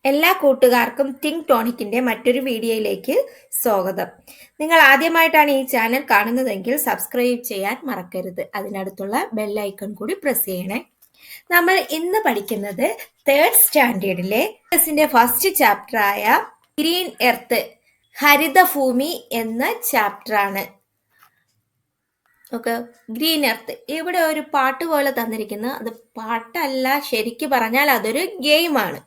എല്ലാ കൂട്ടുകാർക്കും തിങ്ക് ടോണിക്കിന്റെ മറ്റൊരു വീഡിയോയിലേക്ക് സ്വാഗതം. നിങ്ങൾ ആദ്യമായിട്ടാണ് ഈ ചാനൽ കാണുന്നതെങ്കിൽ സബ്സ്ക്രൈബ് ചെയ്യാൻ മറക്കരുത്. അതിനടുത്തുള്ള ബെൽ ഐക്കൺ കൂടി പ്രസ് ചെയ്യണേ. നമ്മൾ ഇന്ന് പഠിക്കുന്നത് 3rd സ്റ്റാൻഡേർഡിലെ ഫസ്റ്റ് ചാപ്റ്ററായ ഗ്രീൻ എർത്ത് ഹരിതഭൂമി എന്ന ചാപ്റ്ററാണ്. Okay, green earth. ഇവിടെ ഒരു പാട്ട് പോലെ തന്നിരിക്കുന്നു. അത് പാട്ടല്ല, ശരിക്ക് പറഞ്ഞാൽ അതൊരു ഗെയിമാണ്.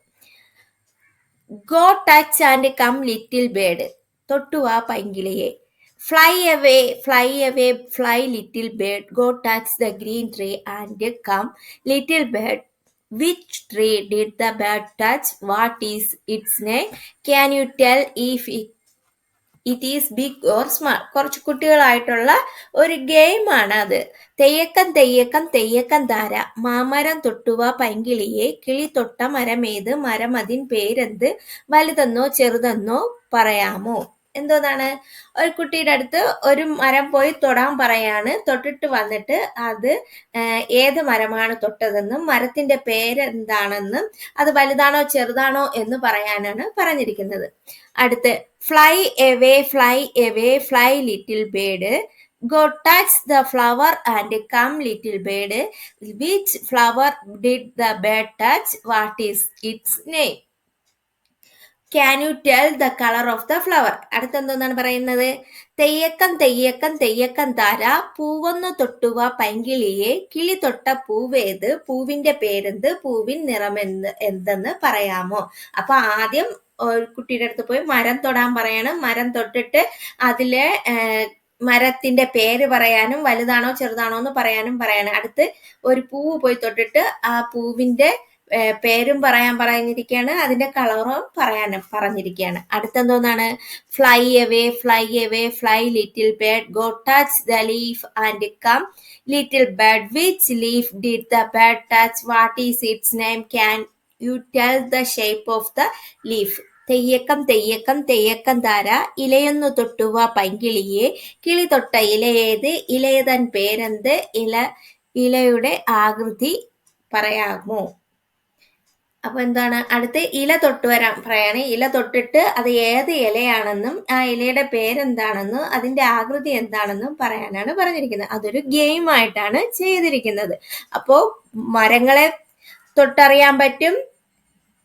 Go touch and come little bird. തൊട്ടുവാ പൈങ്കിളിയെ. Fly away fly away fly little bird. Go touch the green tree and come little bird. Which tree did the bird touch? What is its name? Can you tell if it is big or small. കുറച്ച് കുട്ടികളായിട്ടുള്ള ഒരു ഗെയിമാണ് അത്. തെയ്യക്കം തെയ്യക്കം തെയ്യക്കം താര, മാമരം തൊട്ടുവ പൈങ്കിളിയെ, കിളി തൊട്ട മരമേത്, മരമതിൻ പേരെന്ത്, വലുതെന്നോ ചെറുതെന്നോ പറയാമോ. എന്തോന്നാണ്? ഒരു കുട്ടിയുടെ അടുത്ത് ഒരു മരം പോയി തൊടാൻ പറയാണ്. തൊട്ടിട്ട് വന്നിട്ട് അത് ഏത് മരമാണ് തൊട്ടതെന്നും മരത്തിന്റെ പേരെന്താണെന്നും അത് വലുതാണോ ചെറുതാണോ എന്ന് പറയാനാണ് പറഞ്ഞിരിക്കുന്നത്. അടുത്ത് fly away fly away fly little bird. Go touch the flower and come little bird. Which flower did the bird touch? What is its name? Can you tell the color of the flower? അടുത്തെന്താണ് പറയുന്നത്? തെയ്യക്കം തെയ്യക്കം തെയ്യക്കം താര, പൂവൊന്നു തൊട്ടുവ പൈങ്കിളിയെ, കിളി തൊട്ട പൂവേത്, പൂവിന്റെ പേരെന്ത്, പൂവിൻ എന്തെന്ന് പറയാമോ. അപ്പൊ ആദ്യം ഒരു കുട്ടിയുടെ അടുത്ത് പോയി മരം തൊടാൻ പറയണം. മരം തൊട്ടിട്ട് അതിലെ മരത്തിന്റെ പേര് പറയാനും വലുതാണോ ചെറുതാണോ എന്ന് പറയാനും പറയണം. അടുത്ത് ഒരു പൂവ് പോയി തൊട്ടിട്ട് ആ പൂവിന്റെ പേരും പറയാൻ പറഞ്ഞിരിക്കുകയാണ്, അതിന്റെ കളറും പറയാനും പറഞ്ഞിരിക്കുകയാണ്. അടുത്തെന്തോന്നാണ്? Fly away fly little bird. Go touch the leaf and come little bird. Which leaf did the bird touch? What is its name? Can you tell the shape of the leaf? തെയ്യക്കം തെയ്യക്കം തെയ്യക്കം താര, ഇലയൊന്നു തൊട്ടുവ പൈങ്കിളിയെ, കിളി തൊട്ട ഇലയേത്, ഇലയതൻ പേരെന്ത്, ഇലയുടെ ആകൃതി പറയാമോ. അപ്പൊ എന്താണ്? അടുത്ത് ഇല തൊട്ട് വരാൻ പറയാണ്. ഇല തൊട്ടിട്ട് അത് ഏത് ഇലയാണെന്നും ആ ഇലയുടെ പേരെന്താണെന്നും അതിന്റെ ആകൃതി എന്താണെന്നും പറയാനാണ് പറഞ്ഞിരിക്കുന്നത്. അതൊരു ഗെയിം ആയിട്ടാണ് ചെയ്തിരിക്കുന്നത്. അപ്പോ മരങ്ങളെ തൊട്ടറിയാൻ പറ്റും,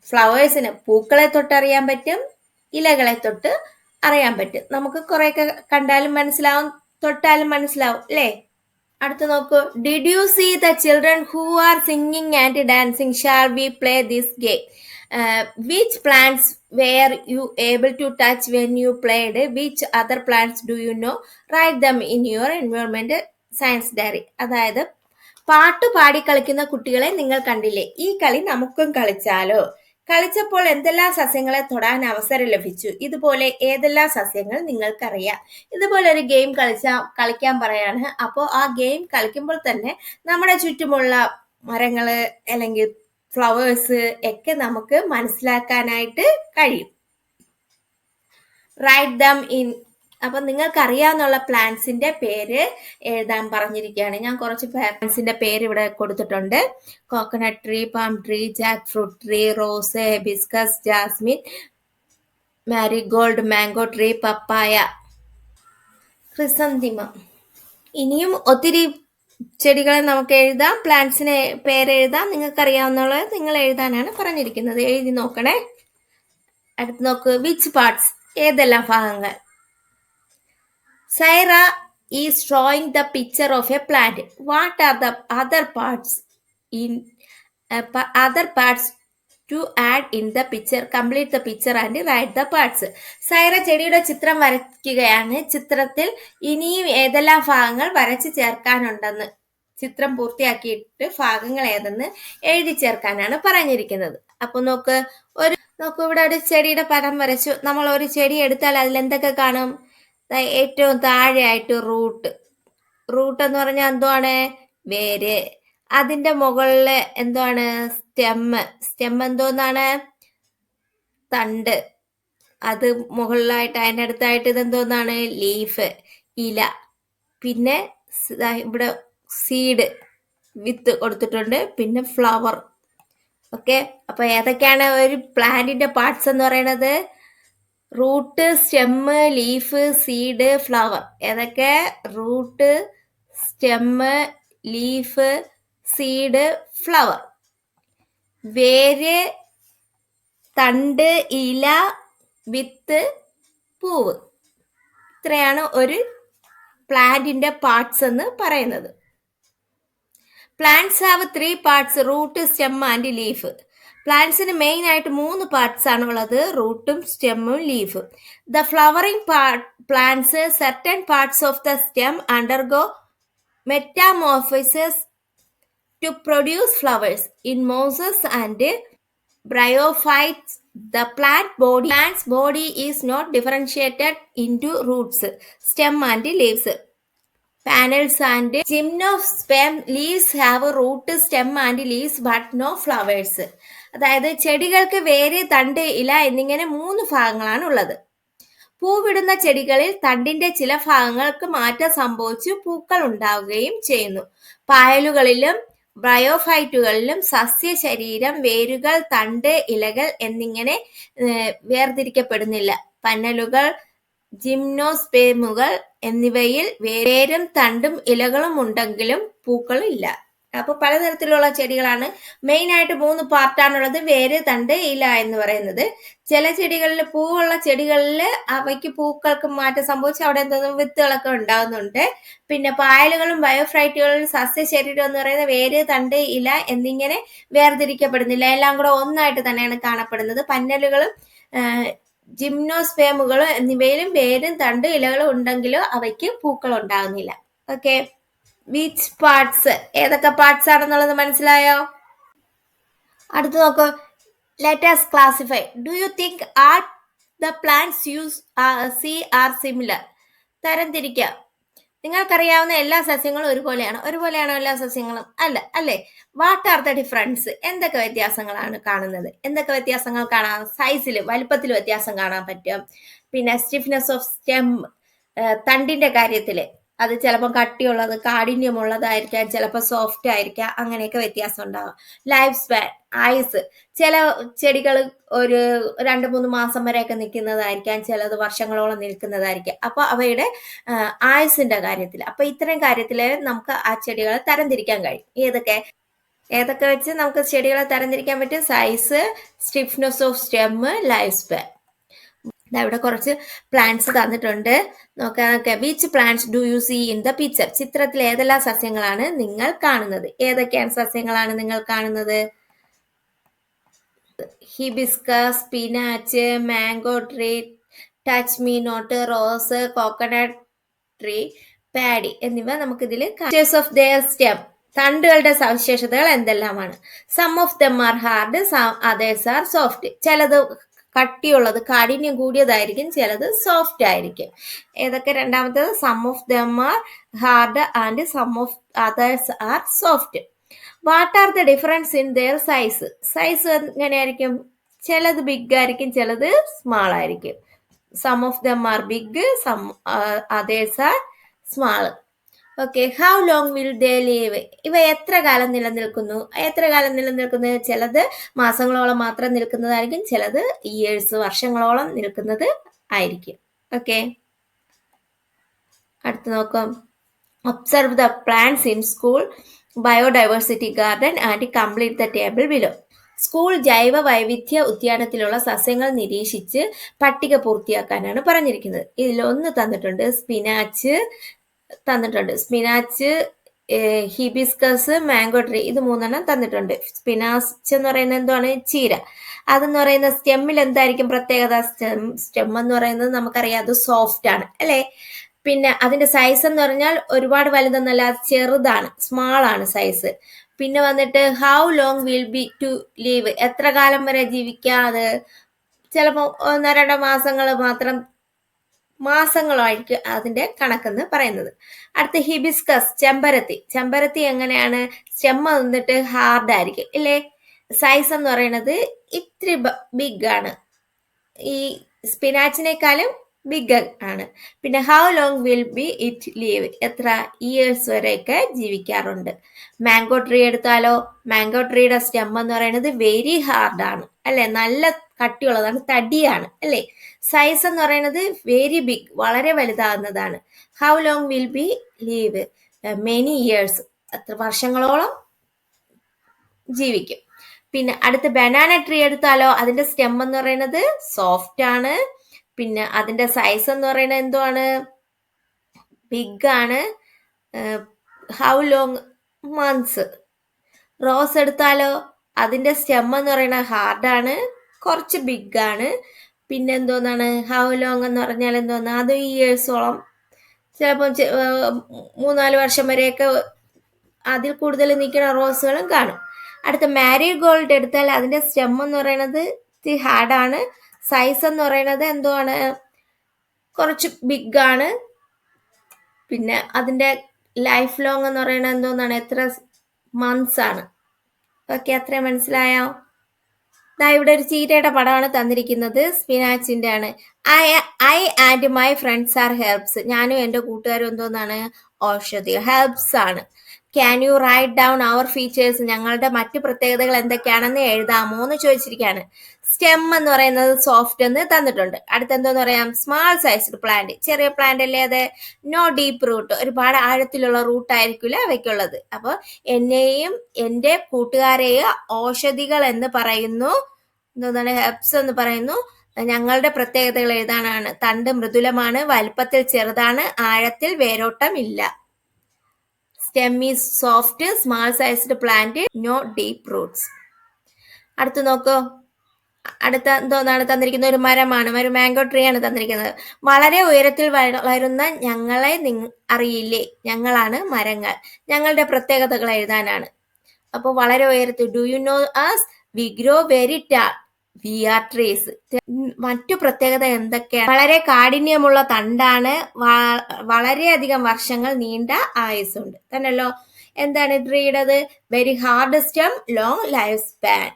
ഫ്ലവേഴ്സിന് പൂക്കളെ തൊട്ടറിയാൻ പറ്റും, ഇലകളെ തൊട്ട് അറിയാൻ പറ്റും. നമുക്ക് കുറെയൊക്കെ കണ്ടാലും മനസ്സിലാവും, തൊട്ടാലും മനസ്സിലാവും അല്ലേ. അടുത്ത് നോക്കൂ. Did you see the children who are singing and dancing? Shall we play this game? Which plants were you able to touch when you played? Which other plants do you know? Write them in your environment science diary. അതായത് പാട്ട് പാടി കളിക്കുന്ന കുട്ടികളെ നിങ്ങൾ കണ്ടില്ലേ? ഈ കളി നമുക്കും കളിച്ചാലോ? കളിച്ചപ്പോൾ എന്തെല്ലാം സസ്യങ്ങളെ തൊടാൻ അവസരം ലഭിച്ചു? ഇതുപോലെ ഏതെല്ലാം സസ്യങ്ങൾ നിങ്ങൾക്കറിയാം? ഇതുപോലെ ഒരു ഗെയിം കളിക്കാൻ പറയാണ്. അപ്പോൾ ആ ഗെയിം കളിക്കുമ്പോൾ തന്നെ നമ്മുടെ ചുറ്റുമുള്ള മരങ്ങള് അല്ലെങ്കിൽ ഫ്ലവേഴ്സ് ഒക്കെ നമുക്ക് മനസ്സിലാക്കാനായിട്ട് കഴിയും. Right them in. അപ്പൊ നിങ്ങൾക്ക് അറിയാവുന്ന പ്ലാന്റ്സിന്റെ പേര് എഴുതാൻ പറഞ്ഞിരിക്കുകയാണ്. ഞാൻ കുറച്ച് പ്ലാന്റ്സിന്റെ പേര് ഇവിടെ കൊടുത്തിട്ടുണ്ട്. Coconut tree, palm tree, jackfruit tree, rose, hibiscus, jasmine, marigold, mango tree, papaya, chrysanthemum. ഇനിയും ഒത്തിരി ചെടികളെ നമുക്ക് എഴുതാം, പ്ലാന്റ്സിനെ പേരെഴുതാം. നിങ്ങൾക്ക് അറിയാവുന്ന നിങ്ങൾ എഴുതാനാണ് പറഞ്ഞിരിക്കുന്നത്. എഴുതി നോക്കണേ. അടുത്ത് നോക്ക്. വിച്ച് പാർട്സ്, ഏതെല്ലാം ഭാഗങ്ങൾ. Saira is drawing the picture of a plant. What are the other parts to add in the picture? Complete the picture and write the parts. Saira ചെടിയുടെ ചിത്രം വരയ്ക്കുകയാണ്. ചിത്രത്തിൽ ഇനിയും ഏതെല്ലാം ഭാഗങ്ങൾ വരച്ച് ചേർക്കാനുണ്ടെന്ന്, ചിത്രം പൂർത്തിയാക്കിയിട്ട് ഭാഗങ്ങൾ ഏതെന്ന് എഴുതി ചേർക്കാനാണ് പറഞ്ഞിരിക്കുന്നത്. അപ്പൊ നോക്ക് ഇവിടെ ഒരു ചെടിയുടെ പടം വരച്ചു. നമ്മൾ ഒരു ചെടി എടുത്താൽ അതിൽ എന്തൊക്കെ കാണും? ഏറ്റവും താഴെയായിട്ട് റൂട്ട് എന്ന് പറഞ്ഞാൽ എന്തുവാണ്? വേര്. അതിന്റെ മുകളില് എന്തുവാണ്? സ്റ്റെം എന്തോന്നാണ്? തണ്ട്. അത് മുകളിലായിട്ട് അതിൻ്റെ അടുത്തായിട്ട് ഇതെന്തോന്നാണ്? ലീഫ്, ഇല. പിന്നെ ഇവിടെ സീഡ്, വിത്ത് കൊടുത്തിട്ടുണ്ട്. പിന്നെ ഫ്ലവർ, ഓക്കെ, അപ്പൊ ഏതൊക്കെയാണ് ഒരു പ്ലാന്റിന്റെ പാർട്സ് എന്ന് പറയുന്നത്? Root, stem, leaf, seed, flower. ഏതൊക്കെ? Root, stem, leaf, seed, flower. വേര്, തണ്ട്, ഇല, വിത്ത്, പൂവ്. ഇത്രയാണ് ഒരു പ്ലാന്റിന്റെ പാർട്സ് എന്ന് പറയുന്നത്. Plants have 3 parts: root, stem and leaf. പ്ലാന്റ്സിന് മെയിൻ ആയിട്ട് 3 പാർട്സ് ആണ് ഉള്ളത്: റൂട്ടും, സ്റ്റെമ്മും, ലീഫും. The flowering plants, certain parts of the stem undergo metamorphosis to produce flowers. In mosses and bryophytes, the plant's body is not differentiated into roots, stem and leaves. Panels and gymnosperm leaves have a root, stem and leaves but no flowers. അതായത് ചെടികൾക്ക് വേര്, തണ്ട്, ഇല എന്നിങ്ങനെ 3 ഭാഗങ്ങളാണ് ഉള്ളത്. പൂവിടുന്ന ചെടികളിൽ തണ്ടിന്റെ ചില ഭാഗങ്ങൾക്ക് മാറ്റം സംഭവിച്ചു പൂക്കൾ ഉണ്ടാവുകയും ചെയ്യുന്നു. പായലുകളിലും ബ്രയോഫൈറ്റുകളിലും സസ്യശരീരം വേരുകൾ, തണ്ട്, ഇലകൾ എന്നിങ്ങനെ വേർതിരിക്കപ്പെടുന്നില്ല. പന്നലുകൾ, ജിംനോസ്പേമുകൾ എന്നിവയിൽ വേരും തണ്ടും ഇലകളും ഉണ്ടെങ്കിലും പൂക്കളില്ല. അപ്പോൾ പലതരത്തിലുള്ള ചെടികളാണ്. മെയിൻ ആയിട്ട് 3 പാർട്ടാണുള്ളത്: വേര്, തണ്ട്, ഇല എന്ന് പറയുന്നത്. ചില ചെടികളിൽ, പൂവുള്ള ചെടികളിൽ അവയ്ക്ക് പൂക്കൾക്ക് മാറ്റം സംഭവിച്ച് അവിടെ എന്തെങ്കിലും വിത്തുകളൊക്കെ ഉണ്ടാകുന്നുണ്ട്. പിന്നെ പായലുകളും ബയോഫൈറ്റുകളിലും സസ്യശരീരം എന്ന് പറയുന്നത് വേര്, തണ്ട്, ഇല എന്നിങ്ങനെ വേർതിരിക്കപ്പെടുന്നില്ല. എല്ലാം കൂടെ ഒന്നായിട്ട് തന്നെയാണ് കാണപ്പെടുന്നത്. പന്നലുകളും ജിംനോസ്പേമുകളും എന്നിവയിലും വേരും തണ്ട് ഇലകളും ഉണ്ടെങ്കിലും അവയ്ക്ക് പൂക്കൾ ഉണ്ടാകുന്നില്ല. ഓക്കെ, വിച്ച് പാർട്സ്, ഏതൊക്കെ പാർട്സ് ആണെന്നുള്ളത് മനസ്സിലായോ? അടുത്ത് നോക്കൂ. Let us classify. Do you think all the plants you see are similar? തരംതിരിക്കാം. നിങ്ങൾക്കറിയാവുന്ന എല്ലാ സസ്യങ്ങളും ഒരുപോലെയാണോ എല്ലാ സസ്യങ്ങളും? അല്ല, അല്ലേ? What are the difference? എന്തൊക്കെ വ്യത്യാസങ്ങളാണ് കാണുന്നത്? എന്തൊക്കെ വ്യത്യാസങ്ങൾ കാണാം? സൈസിൽ, വലുപ്പത്തിൽ വ്യത്യാസം കാണാൻ പറ്റും. പിന്നെ സ്റ്റിഫ്നെസ് ഓഫ് സ്റ്റെം, തണ്ടിന്റെ കാര്യത്തില് അത് ചിലപ്പോൾ കട്ടിയുള്ളത്, കാഠിന്യമുള്ളതായിരിക്കാം, ചിലപ്പോൾ സോഫ്റ്റ് ആയിരിക്കാം, അങ്ങനെയൊക്കെ വ്യത്യാസം ഉണ്ടാകും. ലൈഫ് സ്പാൻ, ആയുസ്, ചില ചെടികൾ ഒരു 2-3 മാസം വരെയൊക്കെ നിൽക്കുന്നതായിരിക്കാം, ചിലത് വർഷങ്ങളോളം നിൽക്കുന്നതായിരിക്കാം. അപ്പോൾ അവയുടെ ആയുസിന്റെ കാര്യത്തിൽ, അപ്പൊ ഇത്തരം കാര്യത്തിൽ നമുക്ക് ആ ചെടികളെ തരംതിരിക്കാൻ കഴിയും. ഏതൊക്കെ വെച്ച് നമുക്ക് ചെടികളെ തരംതിരിക്കാൻ പറ്റും? Size, stiffness of stem, life span. ഇവിടെ കുറച്ച് പ്ലാന്റ്സ് തന്നിട്ടുണ്ട്, നോക്കാം. Which plants do you see in the picture? ചിത്രത്തിൽ ഏതെല്ലാം സസ്യങ്ങളാണ് നിങ്ങൾ കാണുന്നത്? ഏതൊക്കെയാണ് സസ്യങ്ങളാണ് നിങ്ങൾ കാണുന്നത്? Hibiscus, spinach, mango tree, touch me not, rose, coconut tree, paddy എന്നിവ നമുക്കിതിൽ ഓഫ് ദെയർ സ്റ്റെം, തണ്ടുകളുടെ സവിശേഷതകൾ എന്തെല്ലാമാണ്? Some of them are hard, others are soft. ചിലത് കട്ടിയുള്ളത്, കാഠിന്യം കൂടിയതായിരിക്കും, ചിലത് സോഫ്റ്റ് ആയിരിക്കും. ഏതൊക്കെ? രണ്ടാമത്തേത് some of them are hard and some of others are soft. What are the difference in their size? Size എങ്ങനെയായിരിക്കും? ചിലത് ബിഗ് ആയിരിക്കും, ചിലത് സ്മാൾ ആയിരിക്കും. Some of them are big, some others are small. Okay, how long will they live? ഇവ എത്ര കാലം നിലനിൽക്കുന്നു? ചിലത് മാസങ്ങളോളം മാത്രം നിൽക്കുന്നതായിരിക്കും, ചിലത് ഇയേഴ്സ്, വർഷങ്ങളോളം നിൽക്കുന്നത് ആയിരിക്കും. ഓക്കെ, അടുത്ത് നോക്കാം. Observe the plants in school biodiversity garden and complete the table below. School ജൈവ വൈവിധ്യ ഉദ്യാനത്തിലുള്ള സസ്യങ്ങൾ നിരീക്ഷിച്ച് പട്ടിക പൂർത്തിയാക്കാനാണ് പറഞ്ഞിരിക്കുന്നത്. ഇതിലൊന്ന് തന്നിട്ടുണ്ട്, സ്പിനാച്ച് തന്നിട്ടുണ്ട്. സ്പിനാച്ച്, ഹിബിസ്കസ്, മാംഗോ ട്രീ, ഇത് 3 തന്നിട്ടുണ്ട്. സ്പിനാച്ച് എന്ന് പറയുന്നത് എന്താണ്? ചീര. അതെന്ന് പറയുന്ന സ്റ്റെമ്മിൽ എന്തായിരിക്കും പ്രത്യേകത? സ്റ്റെം എന്ന് പറയുന്നത് നമുക്കറിയാം, അത് സോഫ്റ്റ് ആണ്, അല്ലേ? പിന്നെ അതിന്റെ സൈസ് എന്ന് പറഞ്ഞാൽ ഒരുപാട് വലുതൊന്നല്ല, ചെറുതാണ്, സ്മാൾ ആണ് സൈസ്. പിന്നെ വന്നിട്ട് how long will be to live? എത്ര കാലം വരെ ജീവിക്കാതെ? ചിലപ്പോൾ 1-2 മാസങ്ങൾ മാത്രം, മാസങ്ങളായിരിക്കും അതിന്റെ കണക്കെന്ന് പറയുന്നത്. അടുത്ത ഹിബിസ്കസ്, ചെമ്പരത്തി എങ്ങനെയാണ്? സ്റ്റെം വന്നിട്ട് ഹാർഡ് ആയിരിക്കും, ഇല്ലേ? സൈസ് എന്ന് പറയുന്നത് ഇത്തിരി ബിഗ് ആണ്. ഈ സ്പിനാച്ചിനേക്കാളും ബിഗ് ആണ്. പിന്നെ how long will B it leave, എത്ര ഇയേഴ്സ് വരെയൊക്കെ ജീവിക്കാറുണ്ട്. മാംഗോ ട്രീ എടുത്താലോ, മാംഗോ ട്രീയുടെ സ്റ്റെം എന്ന് പറയുന്നത് വെരി ഹാർഡ് ആണ് അല്ലെ, നല്ല കട്ടിയുള്ളതാണ്, തടിയാണ് അല്ലെ. സൈസ് എന്ന് പറയുന്നത് വെരി ബിഗ്, വളരെ വലുതാകുന്നതാണ്. How long will be live, many years, എത്ര വർഷങ്ങളോളം ജീവിക്കും. പിന്നെ അടുത്ത ബനാന ട്രീ എടുത്താലോ, അതിന്റെ സ്റ്റെം എന്ന് പറയുന്നത് സോഫ്റ്റ് ആണ്. പിന്നെ അതിന്റെ സൈസ് എന്ന് പറയുന്നത് എന്തുവാണ്, ബിഗ് ആണ്. How long, months. റോസ് എടുത്താലോ, അതിന്റെ സ്റ്റെം എന്ന് പറയുന്നത് ഹാർഡാണ്, കുറച്ച് ബിഗ് ആണ്. പിന്നെ എന്തോന്നാണ്, ഹൗ ലോങ് എന്ന് പറഞ്ഞാൽ എന്തോന്നാ, അത് ഇയേഴ്സോളം, ചിലപ്പോൾ 3-4 വർഷം വരെയൊക്കെ അതിൽ കൂടുതൽ നിൽക്കുന്ന റോസുകളും കാണും. അടുത്ത മാരി ഗോൾഡ് എടുത്താൽ അതിന്റെ സ്റ്റെം എന്ന് പറയുന്നത് ഹാർഡാണ്. സൈസ് എന്ന് പറയുന്നത് എന്തുവാണ്, കുറച്ച് ബിഗ് ആണ്. പിന്നെ അതിന്റെ ലൈഫ് ലോങ് എന്ന് പറയുന്നത് എന്തോന്നാണ്, എത്ര മന്ത്സ് ആണ്. ഓക്കെ, അത്രയും മനസ്സിലായോ? ഇവിടെ ഒരു ചീരയുടെ പടമാണ് തന്നിരിക്കുന്നത്, സ്പിനാച്ചിന്റെ ആണ്. I and my friends are herbs, ഞാനും എന്റെ കൂട്ടുകാരും എന്തോന്നാണ്, ഔഷധി, ഹെർബ്സ് ആണ്. Can you write down our features, ഞങ്ങളുടെ മറ്റു പ്രത്യേകതകൾ എന്തൊക്കെയാണെന്ന് എഴുതാമോ എന്ന് ചോദിച്ചിരിക്കുകയാണ്. സ്റ്റെം എന്ന് പറയുന്നത് സോഫ്റ്റ് എന്ന് തന്നിട്ടുണ്ട്. അടുത്തെന്തോന്ന് പറയാം, സ്മാൾ സൈസ്ഡ് പ്ലാന്റ്, ചെറിയ പ്ലാന്റ് അല്ലേ അത്. നോ ഡീപ്പ് റൂട്ട്, ഒരുപാട് ആഴത്തിലുള്ള റൂട്ട് ആയിരിക്കില്ല അവയ്ക്കുള്ളത്. അപ്പോൾ എന്നെയും എൻ്റെ കൂട്ടുകാരെയും ഔഷധികൾ എന്ന് പറയുന്നു, എന്താണ്, ഹെർബ്സ് എന്ന് പറയുന്നു. ഞങ്ങളുടെ പ്രത്യേകതകൾ എഴുതാനാണ്. തണ്ട് മൃദുലമാണ്, വലുപ്പത്തിൽ ചെറുതാണ്, ആഴത്തിൽ വേരോട്ടം ഇല്ല. Stem is soft, small sized plant, no deep roots. അടുത്ത് നോക്കൂ, അടുത്ത എന്തോന്നാണ് തന്നിരിക്കുന്നത്, ഒരു മരമാണ്, ഒരു മാംഗോ ട്രീ ആണ് തന്നിരിക്കുന്നത്. വളരെ ഉയരത്തിൽ വളരുന്ന ഞങ്ങളെ അറിയില്ലേ, ഞങ്ങളാണ് മരങ്ങൾ. ഞങ്ങളുടെ പ്രത്യേകതകൾ എഴുതാനാണ്. അപ്പോൾ വളരെ ഉയരത്തിൽ, do you know us, we grow very tall, we are trees. മറ്റു പ്രത്യേകത എന്തൊക്കെയാണ്, വളരെ കാഠിന്യമുള്ള തണ്ടാണ്, വളരെയധികം വർഷങ്ങൾ നീണ്ട ആയുസ്സുണ്ട് തന്നല്ലോ. എന്താണ് ട്രീയുടേത്, very hard stem, long life span.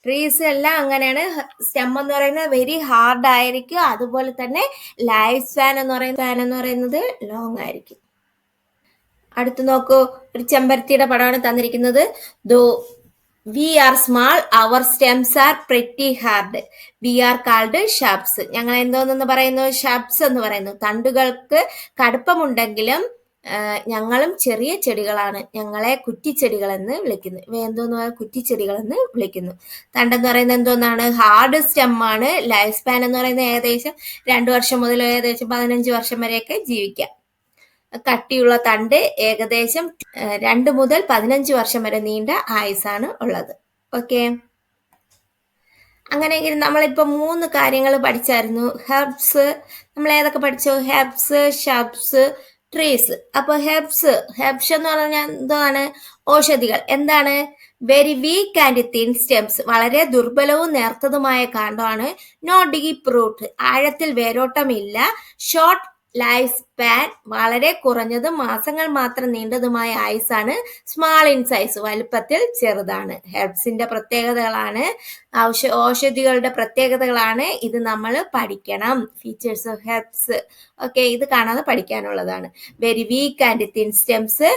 Trees എല്ലാം അങ്ങനെയാണ്, സ്റ്റെം എന്ന് പറയുന്നത് വെരി ഹാർഡ് ആയിരിക്കും, അതുപോലെ തന്നെ ലൈഫ് സ്പാൻ എന്ന് പറയുന്നത് ലോങ് ആയിരിക്കും. അടുത്ത് നോക്കൂ, ഒരു ചെമ്പരത്തിയുടെ പടമാണ് തന്നിരിക്കുന്നത്. Though we are small, our stems are pretty hard, we are called shrubs. ഞങ്ങൾ എന്തോന്ന് പറയുന്നു, ഷബ്സ് എന്ന് പറയുന്നു. തണ്ടുകൾക്ക് കടുപ്പമുണ്ടെങ്കിലും ഞങ്ങളും ചെറിയ ചെടികളാണ്, ഞങ്ങളെ കുറ്റിച്ചെടികൾ എന്ന് വിളിക്കുന്നു. ഇവയെന്തോന്ന്, കുറ്റിച്ചെടികൾ എന്ന് വിളിക്കുന്നു. തണ്ടെന്ന് പറയുന്നത് എന്തോന്നാണ്, ഹാർഡ് സ്റ്റെം ആണ്. ലൈഫ് സ്പാൻ എന്ന് പറയുന്നത് ഏകദേശം 2 വർഷം മുതൽ ഏകദേശം 15 വർഷം വരെയൊക്കെ ജീവിക്കാം. കട്ടിയുള്ള തണ്ട്, ഏകദേശം 2 മുതൽ 15 വർഷം വരെ നീണ്ട ആയുസാണ് ഉള്ളത്. ഓക്കെ, അങ്ങനെയെങ്കിൽ നമ്മളിപ്പോൾ 3 കാര്യങ്ങൾ പഠിച്ചായിരുന്നു. ഹെർബ്സ് നമ്മൾ ഏതൊക്കെ പഠിച്ചു, ഹെർബ്സ്, ഷബ്സ്, ട്രീസ്. അപ്പോൾ ഹെർബ്സ് എന്ന് പറഞ്ഞാൽ എന്താണ്, ഔഷധികൾ. എന്താണ്, very weak and thin stems, വളരെ ദുർബലവും നേർത്തതുമായ കാണ്ഡമാണ്. നോ ഡീപ്പ് റൂട്ട്, ആഴത്തിൽ വേരോട്ടമില്ല. ഷോർട്ട് ലൈഫ് സ്പാൻ, വളരെ കുറഞ്ഞതും മാസങ്ങൾ മാത്രം നീണ്ടതുമായ ആയുസാണ്. സ്മാൾ ഇൻ സൈസ്, വലുപ്പത്തിൽ ചെറുതാണ്. ഹെർബ്സിന്റെ പ്രത്യേകതകളാണ്, ഔഷധികളുടെ പ്രത്യേകതകളാണ്. ഇത് നമ്മൾ പഠിക്കണം, ഫീച്ചേഴ്സ് ഓഫ് ഹെർബ്സ്. ഓക്കെ, ഇത് കാണാതെ പഠിക്കാനുള്ളതാണ്. Very weak and thin stems,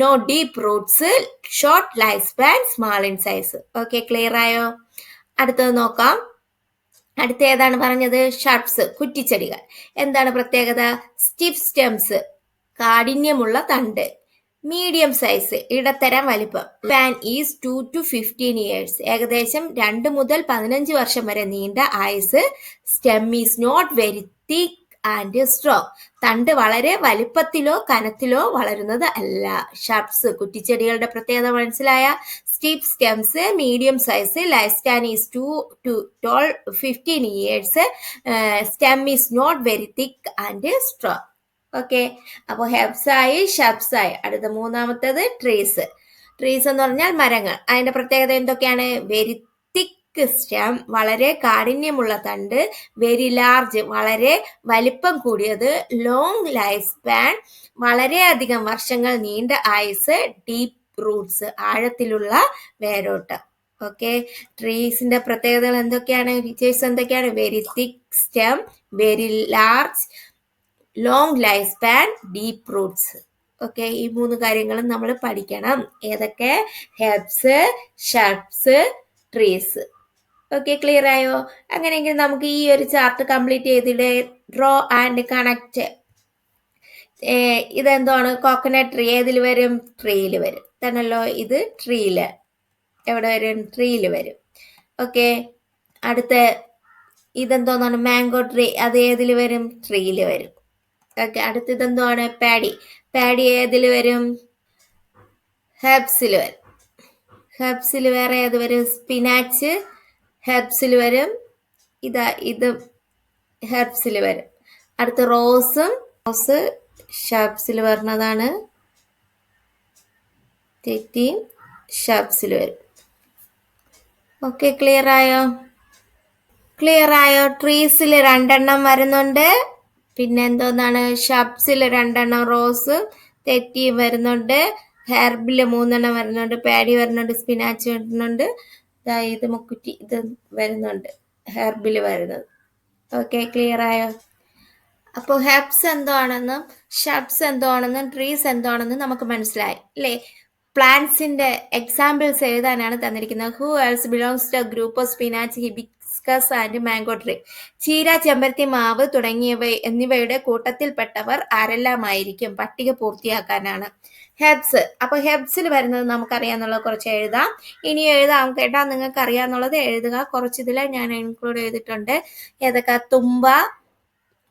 no deep roots, short life span, small in size. Okay, clear ആയോ? അടുത്തത് നോക്കാം. അടുത്ത ഏതാണ് പറഞ്ഞത്, ഷബ്സ്, കുറ്റിച്ചെടികൾ. എന്താണ് പ്രത്യേകത, സ്റ്റിഫ് സ്റ്റെംസ്, കാഠിന്യമുള്ള തണ്ട്. മീഡിയം സൈസ്, ഇടത്തരം വലിപ്പം. സ്പാൻ ഈസ് 2 to 15 years, ഏകദേശം 2 മുതൽ 15 വർഷം വരെ നീണ്ട ആയുസ്. Stem is not very thick and strong, തണ്ട് വളരെ വലിപ്പത്തിലോ കനത്തിലോ വളരുന്നത് അല്ല. ഷബ്സ്, കുറ്റിച്ചെടികളുടെ പ്രത്യേകത മനസ്സിലായ. Stiff stems, medium size, life span is 2 to 15 years, stem is not very thick and strong. Okay, അപ്പോൾ ഹെർബ്സായി, ഷബ്സായി. അടുത്ത മൂന്നാമത്തേത് ട്രീസ്. ട്രീസ് എന്ന് പറഞ്ഞാൽ മരങ്ങൾ. അതിന്റെ പ്രത്യേകത എന്തൊക്കെയാണ്, വെരി തിക്ക് സ്റ്റെം, വളരെ കാഠിന്യമുള്ള തണ്ട്. വെരി ലാർജ്, വളരെ വലിപ്പം കൂടിയത്. ലോങ് ലൈഫ് സ്പാൻ, വളരെയധികം വർഷങ്ങൾ നീണ്ട ആയുസ്. ഡീപ്പ് റൂട്ട്സ്, ആഴത്തിലുള്ള വേരോട്ടം. ഓക്കെ, ട്രീസിന്റെ പ്രത്യേകതകൾ എന്തൊക്കെയാണ്, ഫീച്ചേഴ്സ് എന്തൊക്കെയാണ്? Very thick stem, very large, long life span, deep roots. Okay, ഈ 3 കാര്യങ്ങളും നമ്മൾ പഠിക്കണം. ഏതൊക്കെ? Herbs, shrubs, trees. Okay, clear ആയോ? അങ്ങനെയെങ്കിൽ നമുക്ക് ഈ ഒരു ചാർട്ട് കംപ്ലീറ്റ് ചെയ്തിട്ട് ഡ്രോ ആൻഡ് കണക്ട്. ഇതെന്താണ്? കോക്കനട്ട് ട്രീ ഏതിൽ വരും? ട്രീയിൽ വരും തന്നല്ലോ. ഇത് ട്രീയില് എവിടെ വരും? ട്രീയിൽ വരും. ഓക്കെ, അടുത്ത ഇതെന്തോന്നാണ്? Mango tree. അത് ഏതിൽ വരും? ട്രീയിൽ വരും. ഓക്കെ, അടുത്തതെന്താണ്? പാഡി. പാഡി ഏതിൽ വരും? ഹെർബ്സിൽ വരും. ഹെർബ്സിൽ വേറെ ഏത് വരും? സ്പിനാച്ച് ഹെർബ്സിൽ വരും. ഇത് ഹെർബ്സിൽ വരും. അടുത്ത റോസ് ഷർബ്സിൽ വരുന്നതാണ്. തെറ്റി ഷർബ്സിൽ വരും. ഓക്കെ, ക്ലിയർ ആയോ? ട്രീസിൽ 2 വരുന്നുണ്ട്. പിന്നെ എന്തോന്നാണ്? ഷർബ്സിൽ 2, റോസ് തെറ്റി വരുന്നുണ്ട്. ഹെർബിൽ 3 വരുന്നുണ്ട്. പാഡി വരുന്നുണ്ട്. സ്പിനാച്ച് വരുന്നുണ്ട്. ഇത് മുക്കുറ്റി ഇത് വരുന്നുണ്ട് ഹെർബിൽ വരുന്നത്. ഓക്കെ, ക്ലിയർ ആയോ? അപ്പോൾ ഹെർബ്സ് എന്താണെന്നും ഷർബ്സ് എന്താണെന്നും ട്രീസ് എന്താണെന്നും നമുക്ക് മനസ്സിലായി അല്ലേ? പ്ലാന്റ്സിന്റെ എക്സാമ്പിൾസ് എഴുതാനാണ് തന്നിരിക്കുന്നത്. Who else belongs to group of spinach, hibiscus and mango tree. ചീര, ചെമ്പരത്തി, മാവ് എന്നിവയുടെ കൂട്ടത്തിൽപ്പെട്ടവർ ആരെല്ലാമായിരിക്കും? പട്ടിക പൂർത്തിയാക്കാനാണ്. ഹെർബ്സ്. അപ്പൊ ഹെർബ്സിൽ വരുന്നത് നമുക്കറിയാന്നുള്ള കുറച്ച് എഴുതാം. ഇനി എഴുതാം കേട്ടാ, നിങ്ങൾക്ക് അറിയാന്നുള്ളത് എഴുതുക. കുറച്ച് ഇതിൽ ഞാൻ ഇൻക്ലൂഡ് ചെയ്തിട്ടുണ്ട്. ഏതൊക്കെ? തുമ്പ,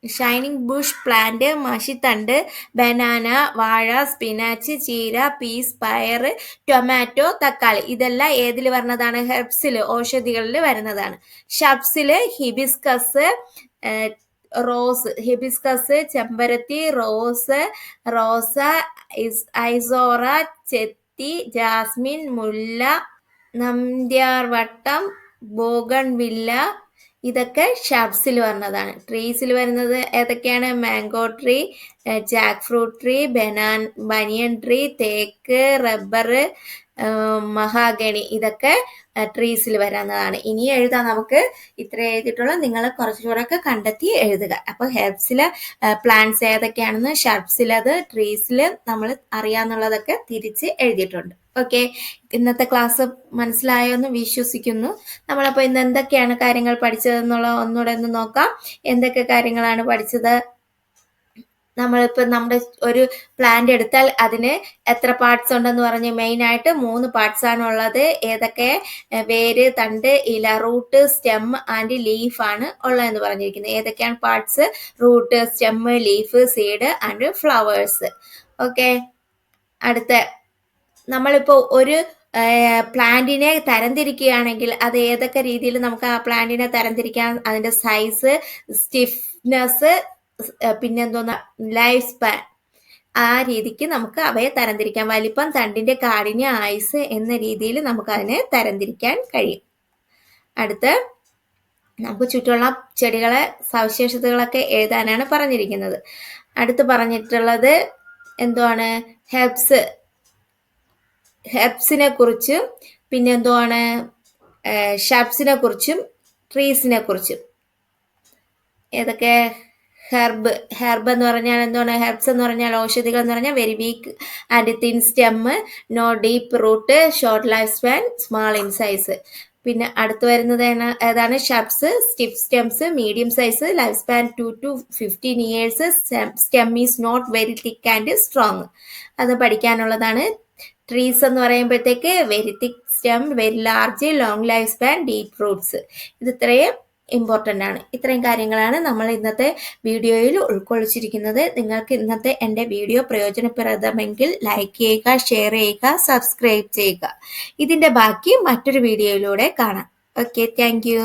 ഷൈനിങ് ബുഷ് പ്ലാന്റ്, മഷിത്തണ്ട്, ബനാന, വാഴ, സ്പിനാച്ച്, ചീര, പീസ്, പയർ, ടൊമാറ്റോ, തക്കാളി. ഇതെല്ലാം ഏതിൽ വരുന്നതാണ്? ഹെർബ്സിൽ, ഔഷധികളിൽ വരുന്നതാണ്. ഷർബ്സിൽ ഹിബിസ്കസ്, റോസ്, ഹിബിസ്കസ്, ചെമ്പരത്തി, റോസ, ഐസോറ, ചെത്തി, ജാസ്മിൻ, മുല്ല, നന്ദ്യാർവട്ടം, ബോഗൺവില്ല. ഇതൊക്കെ ഷർബ്സിൽ വരുന്നതാണ്. ട്രീസിൽ വരുന്നത് ഏതൊക്കെയാണ്? Mango tree, jackfruit tree, ബനിയൻ ട്രീ, തേക്ക്, റബ്ബർ, മഹാഗണി. ഇതൊക്കെ ട്രീസിൽ വരുന്നതാണ്. ഇനി എഴുതാം നമുക്ക്. ഇത്ര എഴുതിയിട്ടുള്ള നിങ്ങൾ കുറച്ചുകൂടെ ഒക്കെ കണ്ടെത്തി എഴുതുക. അപ്പോൾ ഹെർബ്സിലെ പ്ലാന്റ്സ് ഏതൊക്കെയാണെന്ന്, ഷർബ്സിലത്, ട്രീസിൽ നമ്മൾ അറിയാന്നുള്ളതൊക്കെ തിരിച്ച് എഴുതിയിട്ടുണ്ട്. ഓക്കെ, ഇന്നത്തെ ക്ലാസ് മനസ്സിലായോ എന്ന് വിശ്വസിക്കുന്നു. നമ്മളപ്പോൾ ഇന്ന് എന്തൊക്കെയാണ് കാര്യങ്ങൾ പഠിച്ചതെന്നുള്ള ഒന്നുകൂടെ ഒന്ന് നോക്കാം. എന്തൊക്കെ കാര്യങ്ങളാണ് പഠിച്ചത്? നമ്മളിപ്പോൾ നമ്മുടെ ഒരു പ്ലാന്റ് എടുത്താൽ അതിന് എത്ര പാർട്സ് ഉണ്ടെന്ന് പറഞ്ഞ് മെയിൻ ആയിട്ട് 3 പാർട്സ് ആണ് ഉള്ളത്. ഏതൊക്കെ? വേര്, തണ്ട്, ഇല, റൂട്ട്, സ്റ്റെം ആൻഡ് ലീഫ് ആണ് ഉള്ളതെന്ന് പറഞ്ഞിരിക്കുന്നത്. ഏതൊക്കെയാണ് parts? Root, stem, leaf, seed and flowers. Okay, അടുത്ത നമ്മളിപ്പോൾ ഒരു പ്ലാന്റിനെ തരംതിരിക്കുകയാണെങ്കിൽ അത് ഏതൊക്കെ രീതിയിൽ നമുക്ക് ആ പ്ലാന്റിനെ തരംതിരിക്കാം? അതിന്റെ സൈസ്, സ്റ്റിഫ്നെസ്, പിന്നെന്തോന്ന ലൈഫ് സ്പാൻ. ആ രീതിക്ക് നമുക്ക് അവയെ തരംതിരിക്കാം. വലിപ്പം, തണ്ടിന്റെ കാഠിന്യം, ആയുസ് എന്ന രീതിയിൽ നമുക്ക് അതിനെ തരംതിരിക്കാൻ കഴിയും. അടുത്ത് നമുക്ക് ചുറ്റുമുള്ള ചെടികളെ സവിശേഷതകളൊക്കെ എഴുതാനാണ് പറഞ്ഞിരിക്കുന്നത്. അടുത്ത് പറഞ്ഞിട്ടുള്ളത് എന്തുവാണ്? ഹെർബ്സിനെ കുറിച്ചും പിന്നെ എന്തുവാണ്? ഷർബ്സിനെ കുറിച്ചും ട്രീസിനെ കുറിച്ചും. ഏതൊക്കെ? ഹെർബ് എന്ന് പറഞ്ഞാൽ എന്താണ്? ഹെർബ്സ് എന്ന് പറഞ്ഞാൽ ഔഷധികൾ എന്ന് പറഞ്ഞാൽ very weak and thin stem, no deep root, short life span, small in size. പിന്നെ അടുത്ത് വരുന്നത് ഏതാണ്? Shrubs, stiff stems, medium size, life span 2 to 15 years, stem is not very thick and strong. അത് പഠിക്കാനുള്ളതാണ്. ട്രീസ് എന്ന് പറയുമ്പോഴത്തേക്ക് very thick stem, very large, long life span, deep roots. ഇത് ഇത്രയും ഇമ്പോർട്ടൻ്റ് ആണ്. ഇത്രയും കാര്യങ്ങളാണ് നമ്മൾ ഇന്നത്തെ വീഡിയോയിൽ ഉൾക്കൊള്ളിച്ചിരിക്കുന്നത്. നിങ്ങൾക്ക് ഇന്നത്തെ എൻ്റെ വീഡിയോ പ്രയോജനപ്രദമെങ്കിൽ ലൈക്ക് ചെയ്യുക, ഷെയർ ചെയ്യുക, സബ്സ്ക്രൈബ് ചെയ്യുക. ഇതിൻ്റെ ബാക്കി മറ്റൊരു വീഡിയോയിലൂടെ കാണാം. Okay, thank you.